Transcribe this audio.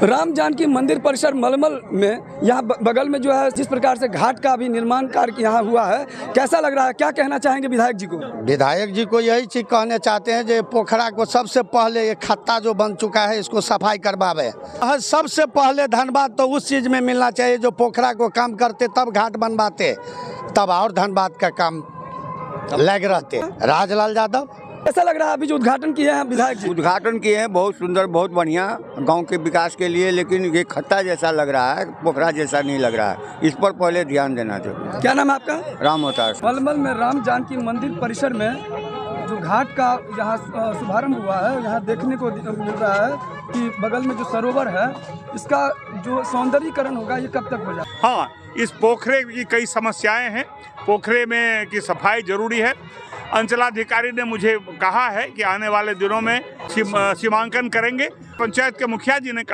राम जानकी मंदिर परिसर मलमल में यहाँ बगल में जो है जिस प्रकार से घाट का भी निर्माण कार्य यहाँ हुआ है, कैसा लग रहा है, क्या कहना चाहेंगे विधायक जी को? विधायक जी को यही चीज कहना चाहते हैं जो पोखरा को सबसे पहले ये खत्ता जो बन चुका है इसको सफाई करवावे। सबसे पहले धन्यवाद तो उस चीज में मिलना चाहिए जो पोखरा को काम करते तब घाट बनवाते, तब और धन्यवाद का काम लग रहते। राजलाल यादव। ऐसा लग रहा है अभी जो उद्घाटन किए हैं विधायक जी? उद्घाटन किए हैं, बहुत सुंदर, बहुत बढ़िया गांव के विकास के लिए, लेकिन ये खत्ता जैसा लग रहा है, पोखरा जैसा नहीं लग रहा है। इस पर पहले ध्यान देना चाहिए। क्या नाम है आपका? राम अवतार। मलमल में राम जानकी मंदिर परिसर में जो घाट का यहाँ शुभारंभ हुआ है, यहाँ देखने को मिल रहा है कि बगल में जो सरोवर है इसका जो सौंदर्यीकरण होगा ये कब तक हो जाए? हाँ, इस पोखरे की कई समस्याएं हैं, पोखरे में की सफाई जरूरी है। अंचलाधिकारी ने मुझे कहा है कि आने वाले दिनों में सीमांकन करेंगे। पंचायत के मुखिया जी ने कहा